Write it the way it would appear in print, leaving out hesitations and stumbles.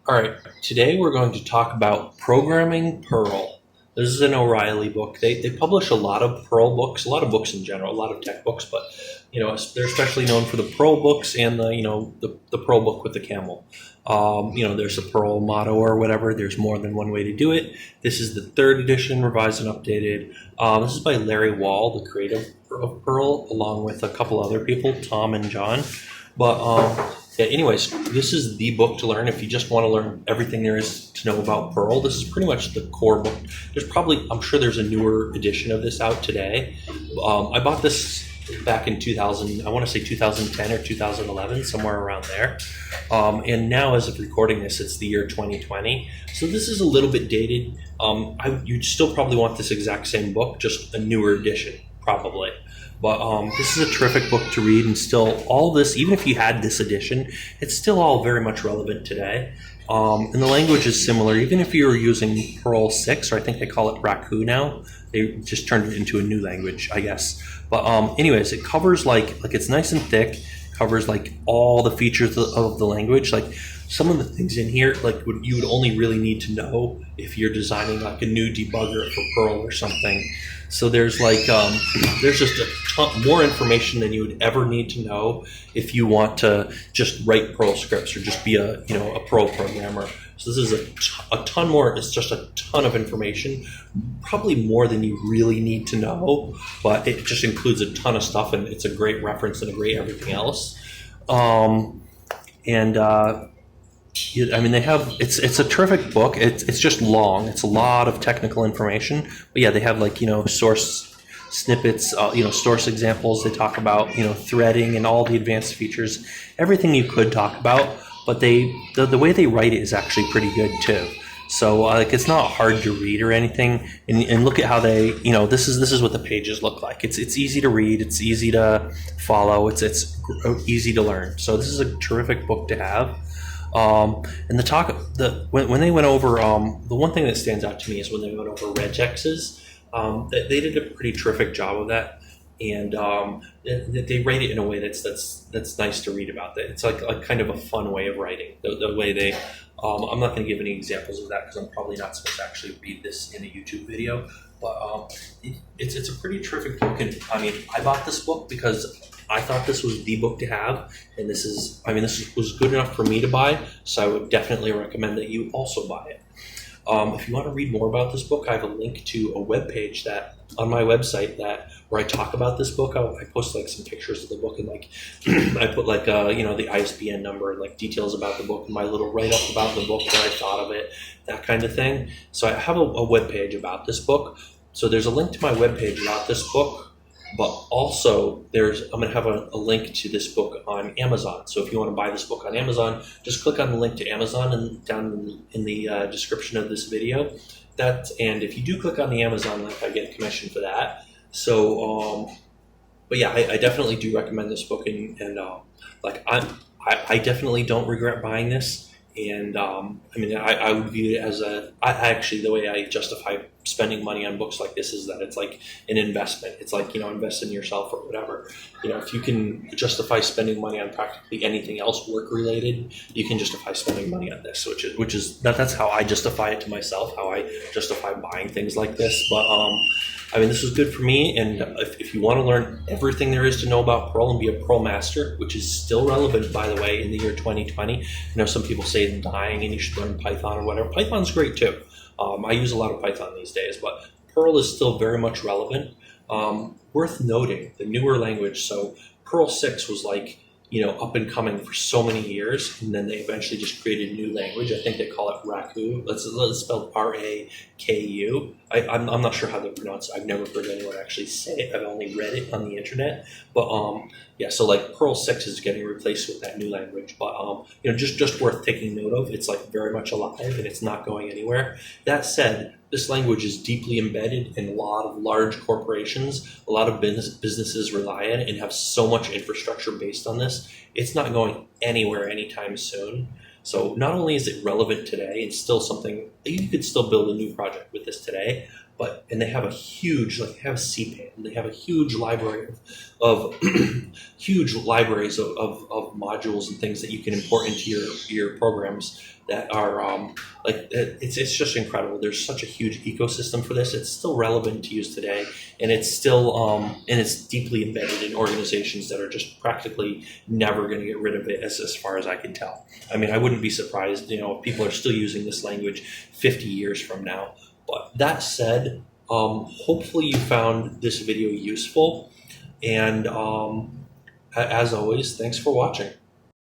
All right, today we're going to talk about programming PERL. This is an O'Reilly book. They publish a lot of PERL books, a lot of books in general, a lot of tech books, but they're especially known for the PERL books and the PERL book with the camel. There's a PERL motto or whatever. There's more than one way to do it. This is the third edition, revised and updated. This is by Larry Wall, the creator of PERL, along with a couple other people, Tom and John. But yeah, anyways, this is the book to learn if you just want to learn everything there is to know about PERL. This is pretty much the core book. I'm sure there's a newer edition of this out today. I bought this back in 2000, I want to say 2010 or 2011, somewhere around there. And now as of recording this, it's the year 2020. So this is a little bit dated. You'd still probably want this exact same book, just a newer edition, probably. But this is a terrific book to read, and still all this, even if you had this edition, it's still all very much relevant today. And the language is similar, even if you're using PERL 6, or I think they call it Raku now. They just turned it into a new language, I guess. But anyways, it covers like it's nice and thick, covers like all the features of the language. Like some of the things in here, like you would only really need to know if you're designing like a new debugger for PERL or something. So there's like there's just a ton more information than you would ever need to know if you want to just write PERL scripts or just be a PERL programmer. So this is a ton more. It's just a ton of information, probably more than you really need to know. But it just includes a ton of stuff, and it's a great reference and a great everything else. They have it's a terrific book. It's just long. It's a lot of technical information. But yeah, they have like source snippets, source examples. They talk about threading and all the advanced features, everything you could talk about. But the way they write it is actually pretty good too. So it's not hard to read or anything. And look at how they this is what the pages look like. It's easy to read. It's easy to follow. It's easy to learn. So this is a terrific book to have. And when they went over, the one thing that stands out to me is when they went over regexes. They did a pretty terrific job of that, and they write it in a way that's nice to read about. That it's like kind of a fun way of writing. The way they, I'm not going to give any examples of that because I'm probably not supposed to actually read this in a YouTube video. But it's a pretty terrific book, and I mean, I bought this book because I thought this was the book to have, and this was good enough for me to buy, so I would definitely recommend that you also buy it. If you want to read more about this book, I have a link to a webpage that on my website where I talk about this book. I post like some pictures of the book, and like I put like the ISBN number and like details about the book and my little write up about the book, what I thought of it, that kind of thing. So I have a webpage about this book. So there's a link to my webpage about this book. But also, I'm going to have a link to this book on Amazon. So if you want to buy this book on Amazon, just click on the link to Amazon and down in the description of this video. And if you do click on the Amazon link, I get a commission for that. So, but yeah, I definitely do recommend this book, and I definitely don't regret buying this. And I would view it as the way I justify spending money on books like this is that it's like an investment. It's like, invest in yourself or whatever. If you can justify spending money on practically anything else work related, you can justify spending money on this, that's how I justify it to myself, how I justify buying things like this. But this was good for me, and if you want to learn everything there is to know about PERL and be a PERL master, which is still relevant, by the way, in the year 2020. Some people say it's dying and you should learn Python or whatever. Python's great too. I use a lot of Python these days, but PERL is still very much relevant. Worth noting, the newer language, so PERL 6 was like, up and coming for so many years, and then they eventually just created a new language. I think they call it Raku. Let's spell Raku. I'm not sure how they pronounce it. I've never heard anyone actually say it. I've only read it on the internet. But so like PERL 6 is getting replaced with that new language. But just worth taking note of. It's like very much alive, and it's not going anywhere. That said, this language is deeply embedded in a lot of large corporations. A lot of businesses rely on it and have so much infrastructure based on this. It's not going anywhere anytime soon. So not only is it relevant today, it's still something, you could still build a new project with this today, and they have a huge, like, they have CPAN, they have a huge library of huge libraries of modules and things that you can import into your programs that are like, it's just incredible. There's such a huge ecosystem for this. It's still relevant to use today, and it's still and it's deeply embedded in organizations that are just practically never going to get rid of it, as far as I can tell. I mean, I wouldn't be surprised, if people are still using this language 50 years from now. But that said, hopefully you found this video useful, and as always, thanks for watching.